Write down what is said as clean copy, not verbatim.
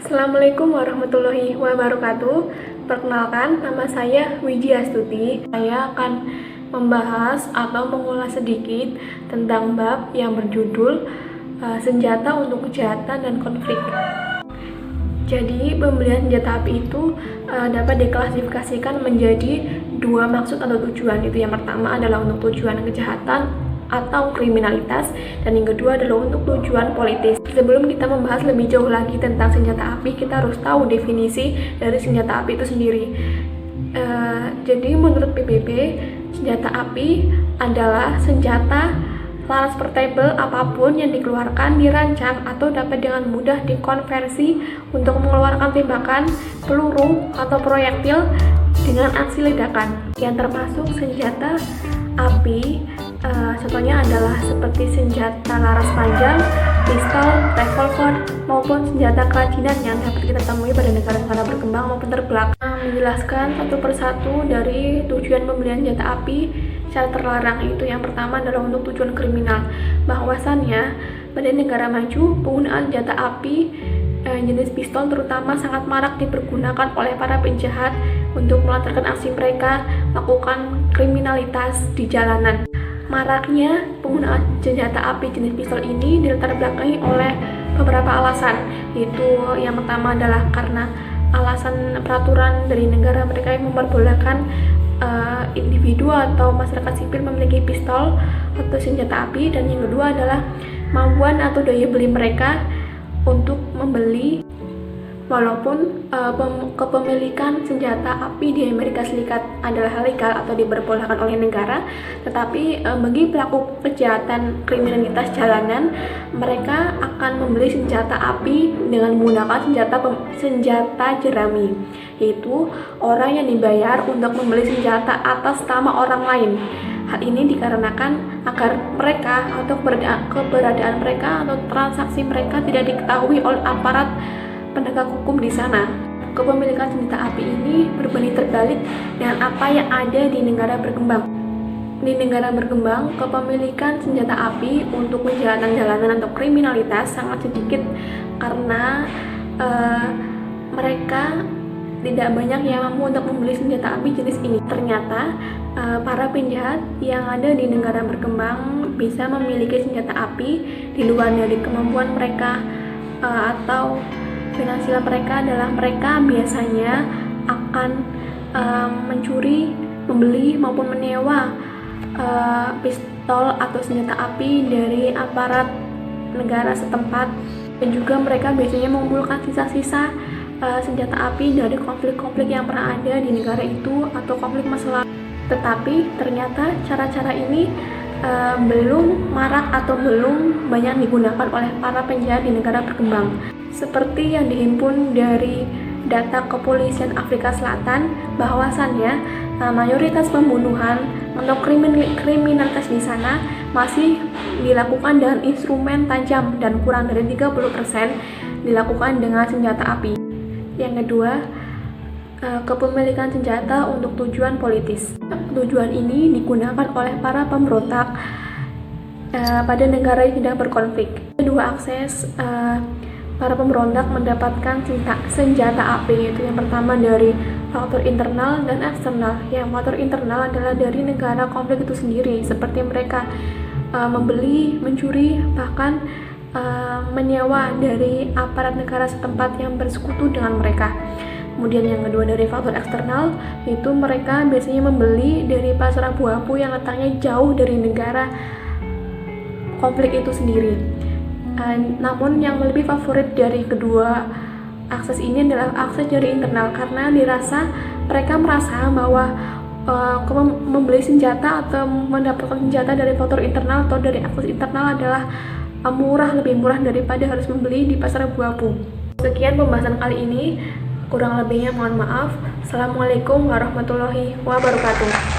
Assalamualaikum warahmatullahi wabarakatuh. Perkenalkan, nama saya Wiji Astuti. Saya akan membahas atau mengulas sedikit tentang bab yang berjudul senjata untuk kejahatan dan konflik. Jadi, pembelian senjata api itu dapat diklasifikasikan menjadi dua maksud atau tujuan. Itu yang pertama adalah untuk tujuan kejahatan atau kriminalitas, dan yang kedua adalah untuk tujuan politis. Sebelum kita membahas lebih jauh lagi tentang senjata api, kita harus tahu definisi dari senjata api itu sendiri. Jadi menurut PBB, senjata api adalah senjata laras portable apapun yang dikeluarkan, dirancang, atau dapat dengan mudah dikonversi untuk mengeluarkan tembakan, peluru, atau proyektil dengan aksi ledakan. Yang termasuk senjata api contohnya adalah seperti senjata laras panjang, pistol, revolver, maupun senjata kerajinan yang dapat kita temui pada negara-negara berkembang maupun terbelakang. Menjelaskan satu persatu dari tujuan pembelian senjata api secara terlarang, itu yang pertama adalah untuk tujuan kriminal. Bahwasannya pada negara maju, penggunaan senjata api jenis pistol terutama sangat marak dipergunakan oleh para penjahat untuk melancarkan aksi mereka melakukan kriminalitas di jalanan. Maraknya penggunaan senjata api jenis pistol ini dilatar belakangi oleh beberapa alasan. Itu yang pertama adalah karena alasan peraturan dari negara mereka yang memperbolehkan individu atau masyarakat sipil memiliki pistol atau senjata api, dan yang kedua adalah kemampuan atau daya beli mereka untuk membeli. Walaupun kepemilikan senjata api di Amerika Serikat adalah legal atau diperbolehkan oleh negara, tetapi bagi pelaku kejahatan kriminalitas jalanan, mereka akan membeli senjata api dengan menggunakan senjata jerami, yaitu orang yang dibayar untuk membeli senjata atas nama orang lain. Hal ini dikarenakan agar mereka atau keberadaan mereka atau transaksi mereka tidak diketahui oleh aparat penegak hukum di sana. Kepemilikan senjata api ini berbanding terbalik dengan apa yang ada di negara berkembang. Di negara berkembang, kepemilikan senjata api untuk kejahatan jalanan atau kriminalitas sangat sedikit karena mereka tidak banyak yang mampu untuk membeli senjata api jenis ini. Ternyata para penjahat yang ada di negara berkembang bisa memiliki senjata api di luar dari kemampuan mereka atau finansial mereka. Adalah mereka biasanya akan mencuri, membeli maupun menyewa pistol atau senjata api dari aparat negara setempat, dan juga mereka biasanya mengumpulkan sisa-sisa senjata api dari konflik-konflik yang pernah ada di negara itu atau konflik masa lalu. Tetapi ternyata cara-cara ini belum marak atau belum banyak digunakan oleh para penjahat di negara berkembang. Seperti yang dihimpun dari data kepolisian Afrika Selatan, bahwasannya mayoritas pembunuhan atau kriminalitas di sana masih dilakukan dengan instrumen tajam dan kurang dari 30% dilakukan dengan senjata api. Yang kedua, kepemilikan senjata untuk tujuan politis. Tujuan ini digunakan oleh para pemberontak pada negara yang sedang berkonflik. Kedua akses para pemberontak mendapatkan senjata api, yaitu yang pertama dari faktor internal dan eksternal. Yang faktor internal adalah dari negara konflik itu sendiri, seperti mereka membeli, mencuri, bahkan menyewa dari aparat negara setempat yang bersekutu dengan mereka. Kemudian yang kedua dari faktor eksternal, yaitu mereka biasanya membeli dari pasar abu-abu yang letaknya jauh dari negara konflik itu sendiri. Namun yang lebih favorit dari kedua akses ini adalah akses dari internal, karena mereka merasa bahwa membeli senjata atau mendapatkan senjata dari faktor internal atau dari akses internal adalah lebih murah daripada harus membeli di pasar abu-abu. Sekian pembahasan kali ini, kurang lebihnya mohon maaf. Assalamualaikum warahmatullahi wabarakatuh.